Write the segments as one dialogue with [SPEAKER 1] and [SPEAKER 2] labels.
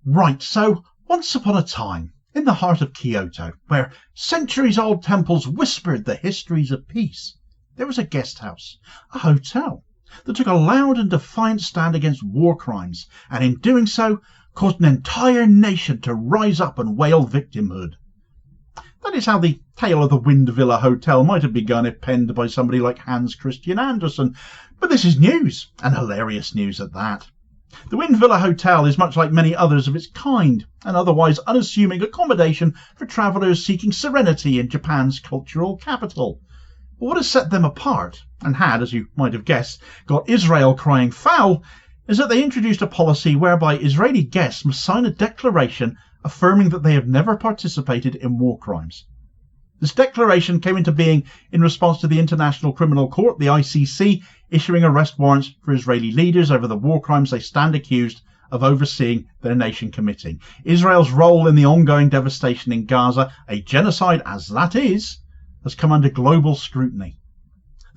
[SPEAKER 1] Right, so once upon a time, in the heart of Kyoto, where centuries-old temples whispered the histories of peace, there was a guest house, a hotel, that took a loud and defiant stand against war crimes, and in doing so, caused an entire nation to rise up and wail victimhood. That is how the tale of the Wind Villa Hotel might have begun if penned by somebody like Hans Christian Andersen, but this is news, and hilarious news at that. The Wind Villa Hotel is much like many others of its kind, an otherwise unassuming accommodation for travellers seeking serenity in Japan's cultural capital. But what has set them apart, and had, as you might have guessed, got Israel crying foul, is that they introduced a policy whereby Israeli guests must sign a declaration affirming that they have never participated in war crimes. This declaration came into being in response to the International Criminal Court, the ICC, issuing arrest warrants for Israeli leaders over the war crimes they stand accused of overseeing their nation committing. Israel's role in the ongoing devastation in Gaza, a genocide as that is, has come under global scrutiny.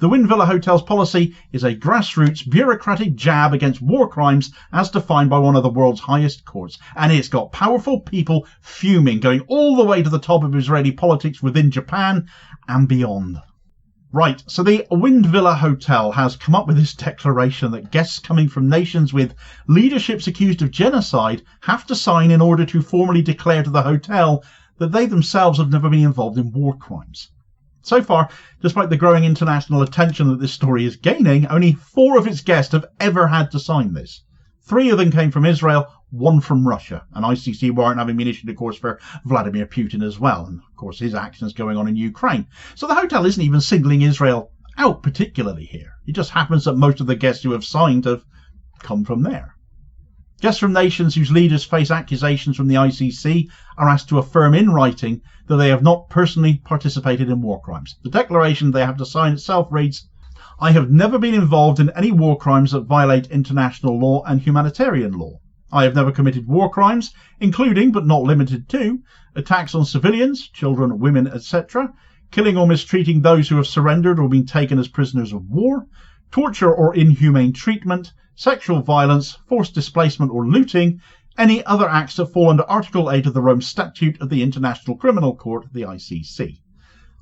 [SPEAKER 1] The Wind Villa Hotel's policy is a grassroots bureaucratic jab against war crimes as defined by one of the world's highest courts, and it's got powerful people fuming, going all the way to the top of Israeli politics within Japan and beyond. Right, so the Wind Villa Hotel has come up with this declaration that guests coming from nations with leaderships accused of genocide have to sign in order to formally declare to the hotel that they themselves have never been involved in war crimes. So far, despite the growing international attention that this story is gaining, only 4 of its guests have ever had to sign this. 3 of them came from Israel, 1 from Russia, an ICC warrant having been issued, of course, for Vladimir Putin as well, and of course his actions going on in Ukraine. So the hotel isn't even singling Israel out particularly here. It just happens that most of the guests who have signed have come from there. Guests from nations whose leaders face accusations from the ICC are asked to affirm in writing that they have not personally participated in war crimes. The declaration they have to sign itself reads, "I have never been involved in any war crimes that violate international law and humanitarian law. I have never committed war crimes, including but not limited to attacks on civilians, children, women, etc., killing or mistreating those who have surrendered or been taken as prisoners of war, torture or inhumane treatment, sexual violence, forced displacement or looting, any other acts that fall under Article 8 of the Rome Statute of the International Criminal Court, the ICC.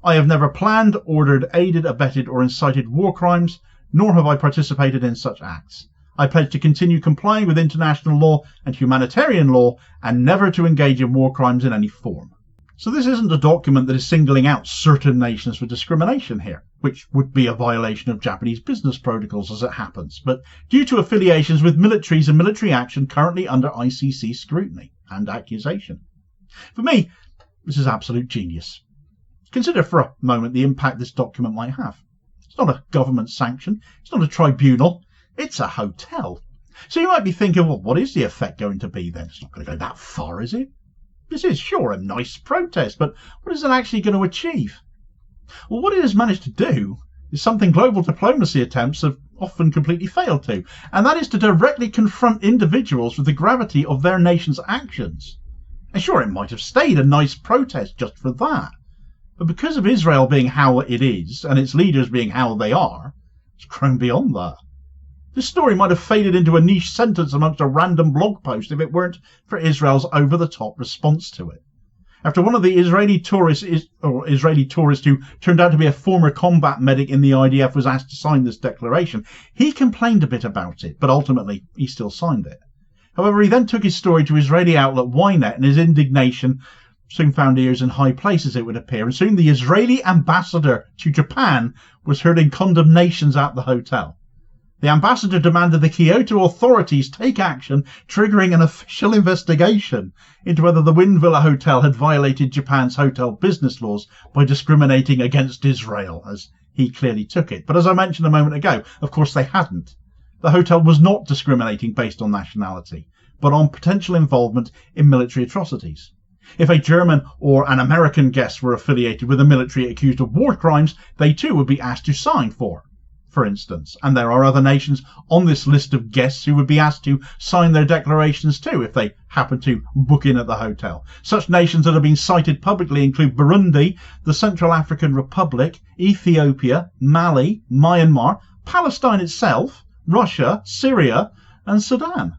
[SPEAKER 1] I have never planned, ordered, aided, abetted or incited war crimes, nor have I participated in such acts. I pledge to continue complying with international law and humanitarian law and never to engage in war crimes in any form." So this isn't a document that is singling out certain nations for discrimination here, which would be a violation of Japanese business protocols as it happens, but due to affiliations with militaries and military action currently under ICC scrutiny and accusation. For me, this is absolute genius. Consider for a moment the impact this document might have. It's not a government sanction, it's not a tribunal, it's a hotel. So you might be thinking, well, what is the effect going to be then? It's not going to go that far, is it? This is sure a nice protest, but what is it actually going to achieve? Well, what it has managed to do is something global diplomacy attempts have often completely failed to, and that is to directly confront individuals with the gravity of their nation's actions. And sure, it might have stayed a nice protest just for that, but because of Israel being how it is, and its leaders being how they are, it's grown beyond that. This story might have faded into a niche sentence amongst a random blog post if it weren't for Israel's over-the-top response to it. After one of the Israeli tourists who turned out to be a former combat medic in the IDF was asked to sign this declaration, he complained a bit about it, but ultimately he still signed it. However, he then took his story to Israeli outlet Ynet, and his indignation soon found ears in high places, it would appear, and soon the Israeli ambassador to Japan was hurling condemnations at the hotel. The ambassador demanded the Kyoto authorities take action, triggering an official investigation into whether the Wind Villa Hotel had violated Japan's hotel business laws by discriminating against Israel, as he clearly took it. But as I mentioned a moment ago, of course they hadn't. The hotel was not discriminating based on nationality, but on potential involvement in military atrocities. If a German or an American guest were affiliated with a military accused of war crimes, they too would be asked to sign for instance, and there are other nations on this list of guests who would be asked to sign their declarations too if they happen to book in at the hotel. Such nations that have been cited publicly include Burundi, the Central African Republic, Ethiopia, Mali, Myanmar, Palestine itself, Russia, Syria and Sudan.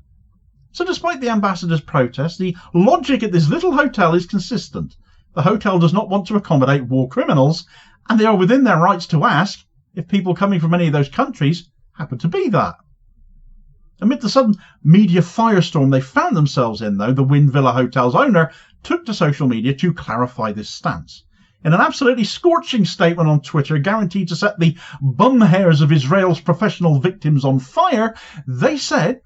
[SPEAKER 1] So despite the ambassador's protest, the logic at this little hotel is consistent. The hotel does not want to accommodate war criminals, and they are within their rights to ask if people coming from any of those countries happen to be that. Amid the sudden media firestorm they found themselves in, though, the Wynn Villa Hotel's owner took to social media to clarify this stance. In an absolutely scorching statement on Twitter, guaranteed to set the bum hairs of Israel's professional victims on fire, they said,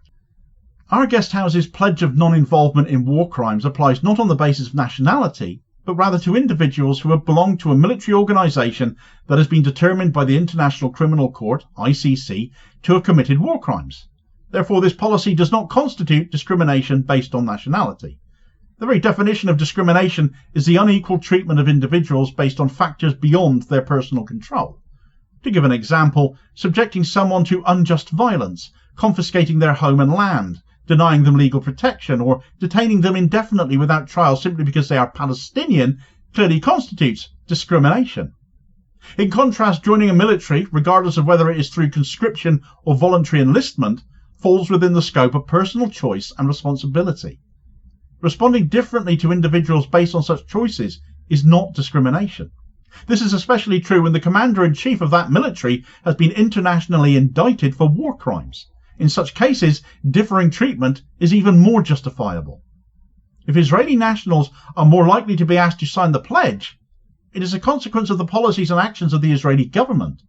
[SPEAKER 1] "Our guesthouse's pledge of non-involvement in war crimes applies not on the basis of nationality, but rather to individuals who have belonged to a military organisation that has been determined by the International Criminal Court, ICC, to have committed war crimes. Therefore, this policy does not constitute discrimination based on nationality. The very definition of discrimination is the unequal treatment of individuals based on factors beyond their personal control. To give an example, subjecting someone to unjust violence, confiscating their home and land, denying them legal protection, or detaining them indefinitely without trial simply because they are Palestinian clearly constitutes discrimination. In contrast, joining a military, regardless of whether it is through conscription or voluntary enlistment, falls within the scope of personal choice and responsibility. Responding differently to individuals based on such choices is not discrimination. This is especially true when the commander-in-chief of that military has been internationally indicted for war crimes. In such cases, differing treatment is even more justifiable. If Israeli nationals are more likely to be asked to sign the pledge, it is a consequence of the policies and actions of the Israeli government.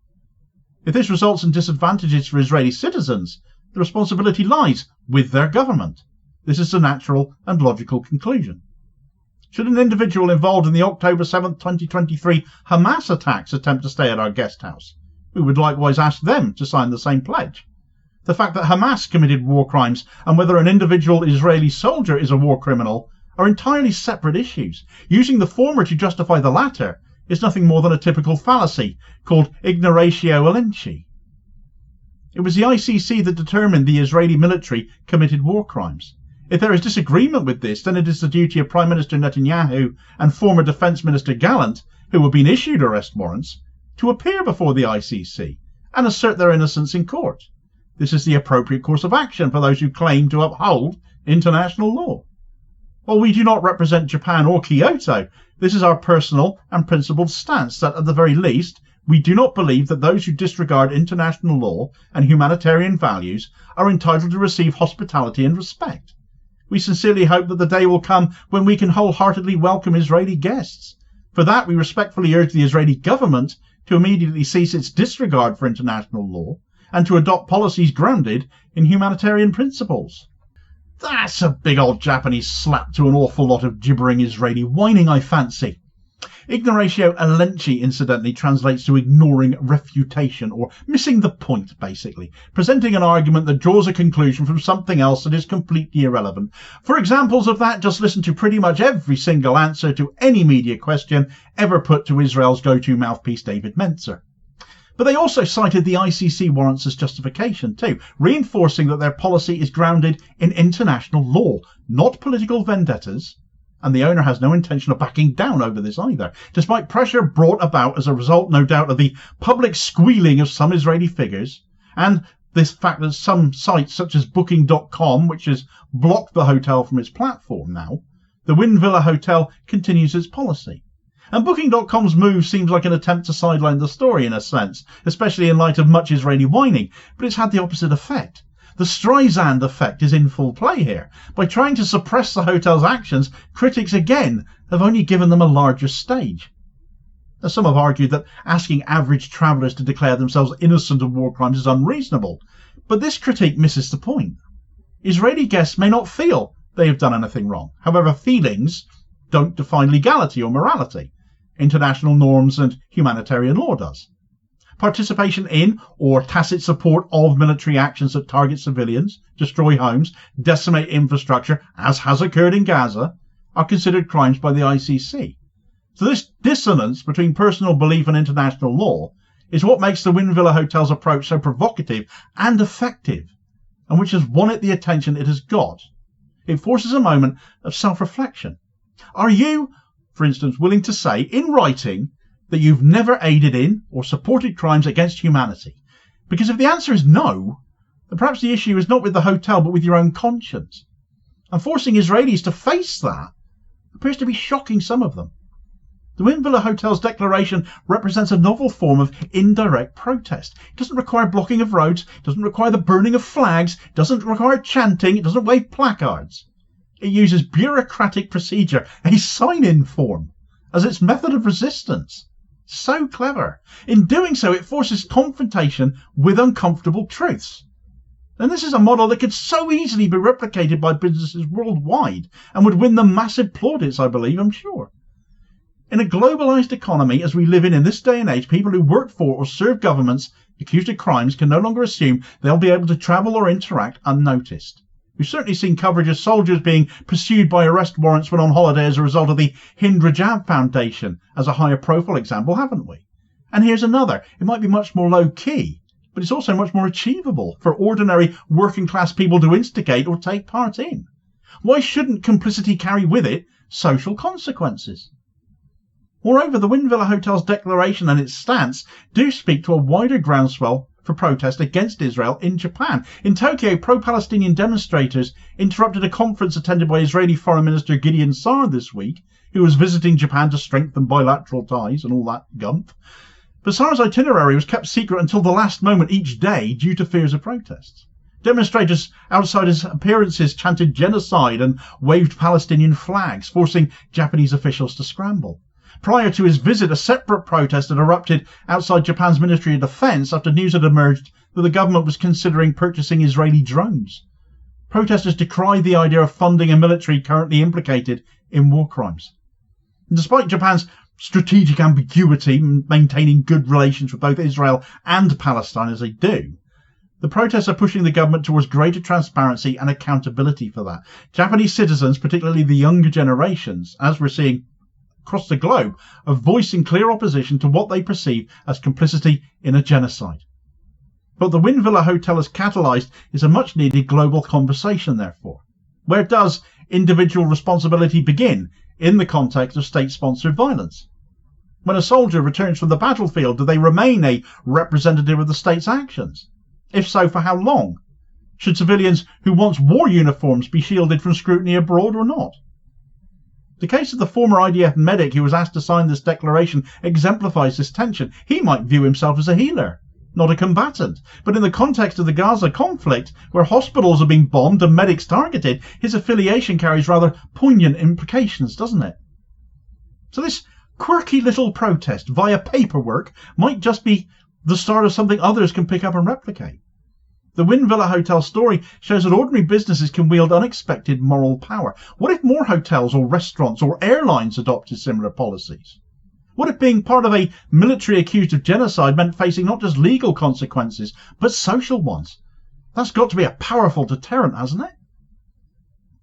[SPEAKER 1] If this results in disadvantages for Israeli citizens, the responsibility lies with their government. This is the natural and logical conclusion. Should an individual involved in the October 7, 2023 Hamas attacks attempt to stay at our guest house, we would likewise ask them to sign the same pledge. The fact that Hamas committed war crimes and whether an individual Israeli soldier is a war criminal are entirely separate issues. Using the former to justify the latter is nothing more than a typical fallacy called ignoratio elenchi. It was the ICC that determined the Israeli military committed war crimes. If there is disagreement with this, then it is the duty of Prime Minister Netanyahu and former Defence Minister Gallant, who have been issued arrest warrants, to appear before the ICC and assert their innocence in court. This is the appropriate course of action for those who claim to uphold international law. While we do not represent Japan or Kyoto, this is our personal and principled stance that, at the very least, we do not believe that those who disregard international law and humanitarian values are entitled to receive hospitality and respect. We sincerely hope that the day will come when we can wholeheartedly welcome Israeli guests. For that, we respectfully urge the Israeli government to immediately cease its disregard for international law and to adopt policies grounded in humanitarian principles. That's a big old Japanese slap to an awful lot of gibbering Israeli whining, I fancy. Ignoratio elenchi, incidentally, translates to ignoring refutation, or missing the point, basically, presenting an argument that draws a conclusion from something else that is completely irrelevant. For examples of that, just listen to pretty much every single answer to any media question ever put to Israel's go-to mouthpiece, David Mentzer. But they also cited the ICC warrants as justification too, reinforcing that their policy is grounded in international law, not political vendettas, and the owner has no intention of backing down over this either, despite pressure brought about as a result, no doubt, of the public squealing of some Israeli figures, and this fact that some sites such as Booking.com, which has blocked the hotel from its platform now, the Wynn Villa Hotel continues its policy. And Booking.com's move seems like an attempt to sideline the story in a sense, especially in light of much Israeli whining, but it's had the opposite effect. The Streisand effect is in full play here. By trying to suppress the hotel's actions, critics again have only given them a larger stage. Now, some have argued that asking average travellers to declare themselves innocent of war crimes is unreasonable, but this critique misses the point. Israeli guests may not feel they have done anything wrong. However, feelings don't define legality or morality. International norms and humanitarian law does. Participation in or tacit support of military actions that target civilians, destroy homes, decimate infrastructure, as has occurred in Gaza, are considered crimes by the ICC. So this dissonance between personal belief and international law is what makes the Wynn Villa Hotel's approach so provocative and effective, and which has won it the attention it has got. It forces a moment of self-reflection. Are you, for instance, willing to say in writing that you've never aided in or supported crimes against humanity? Because if the answer is no, then perhaps the issue is not with the hotel but with your own conscience. And forcing Israelis to face that appears to be shocking some of them. The Windvilla Hotel's declaration represents a novel form of indirect protest. It doesn't require blocking of roads, it doesn't require the burning of flags, it doesn't require chanting, it doesn't wave placards. It uses bureaucratic procedure, a sign-in form, as its method of resistance. So clever. In doing so, it forces confrontation with uncomfortable truths. And this is a model that could so easily be replicated by businesses worldwide and would win them massive plaudits, I believe, I'm sure. In a globalised economy as we live in this day and age, people who work for or serve governments accused of crimes can no longer assume they'll be able to travel or interact unnoticed. We've certainly seen coverage of soldiers being pursued by arrest warrants when on holiday as a result of the Hind Rajab Foundation as a higher profile example, haven't we? And here's another. It might be much more low-key, but it's also much more achievable for ordinary working-class people to instigate or take part in. Why shouldn't complicity carry with it social consequences? Moreover, the Windvilla Hotel's declaration and its stance do speak to a wider groundswell for protest against Israel in Japan. In Tokyo, pro-Palestinian demonstrators interrupted a conference attended by Israeli Foreign Minister Gideon Sa'ar this week, who was visiting Japan to strengthen bilateral ties and all that gump. But Sa'ar's itinerary was kept secret until the last moment each day due to fears of protests. Demonstrators outside his appearances chanted genocide and waved Palestinian flags, forcing Japanese officials to scramble. Prior to his visit, a separate protest had erupted outside Japan's Ministry of Defense after news had emerged that the government was considering purchasing Israeli drones. Protesters decried the idea of funding a military currently implicated in war crimes. And despite Japan's strategic ambiguity in maintaining good relations with both Israel and Palestine as they do, the protests are pushing the government towards greater transparency and accountability for that. Japanese citizens, particularly the younger generations, as we're seeing across the globe, are voicing clear opposition to what they perceive as complicity in a genocide. But the Windvilla Hotel has catalysed is a much needed global conversation, therefore. Where does individual responsibility begin in the context of state-sponsored violence? When a soldier returns from the battlefield, do they remain a representative of the state's actions? If so, for how long? Should civilians who once wore uniforms be shielded from scrutiny abroad or not? The case of the former IDF medic who was asked to sign this declaration exemplifies this tension. He might view himself as a healer, not a combatant. But in the context of the Gaza conflict, where hospitals are being bombed and medics targeted, his affiliation carries rather poignant implications, doesn't it? So this quirky little protest via paperwork might just be the start of something others can pick up and replicate. The Windvilla Hotel story shows that ordinary businesses can wield unexpected moral power. What if more hotels or restaurants or airlines adopted similar policies? What if being part of a military accused of genocide meant facing not just legal consequences, but social ones? That's got to be a powerful deterrent, hasn't it?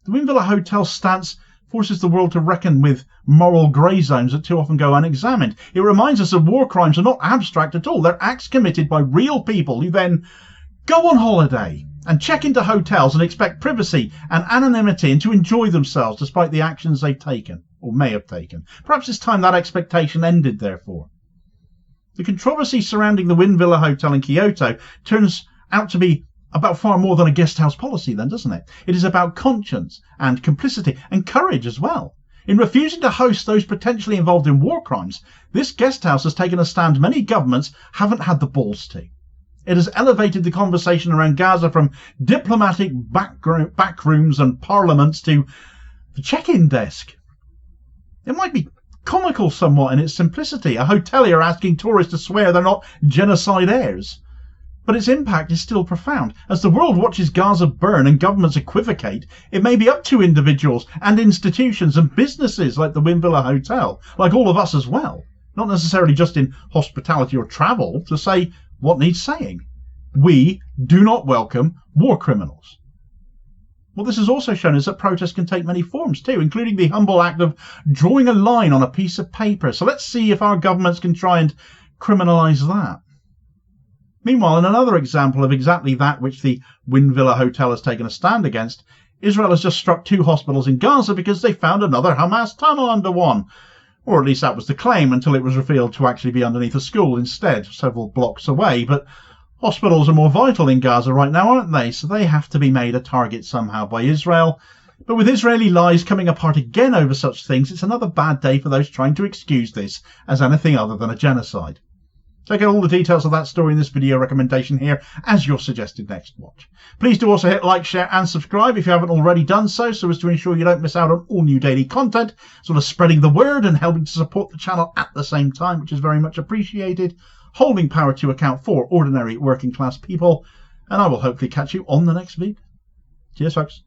[SPEAKER 1] The Windvilla Hotel stance forces the world to reckon with moral grey zones that too often go unexamined. It reminds us that war crimes are not abstract at all. They're acts committed by real people who then go on holiday and check into hotels and expect privacy and anonymity and to enjoy themselves despite the actions they've taken or may have taken. Perhaps it's time that expectation ended, therefore. The controversy surrounding the Windvilla Hotel in Kyoto turns out to be about far more than a guest house policy then, doesn't it? It is about conscience and complicity and courage as well. In refusing to host those potentially involved in war crimes, this guest house has taken a stand many governments haven't had the balls to. It has elevated the conversation around Gaza from diplomatic backrooms and parliaments to the check-in desk. It might be comical somewhat in its simplicity, a hotelier asking tourists to swear they're not genocide heirs. But its impact is still profound. As the world watches Gaza burn and governments equivocate, it may be up to individuals and institutions and businesses like the Windvilla Hotel, like all of us as well, not necessarily just in hospitality or travel, to say what needs saying. We do not welcome war criminals. What this has also shown is that protests can take many forms too, including the humble act of drawing a line on a piece of paper. So let's see if our governments can try and criminalise that. Meanwhile, in another example of exactly that which the Windvilla Hotel has taken a stand against, Israel has just struck 2 hospitals in Gaza because they found another Hamas tunnel under one. Or at least that was the claim until it was revealed to actually be underneath a school instead, several blocks away. But hospitals are more vital in Gaza right now, aren't they? So they have to be made a target somehow by Israel. But with Israeli lies coming apart again over such things, it's another bad day for those trying to excuse this as anything other than a genocide. Check out all the details of that story in this video recommendation here as your suggested next watch. Please do also hit like, share and subscribe if you haven't already done so as to ensure you don't miss out on all new daily content, sort of spreading the word and helping to support the channel at the same time, which is very much appreciated, holding power to account for ordinary working class people, and I will hopefully catch you on the next video. Cheers folks.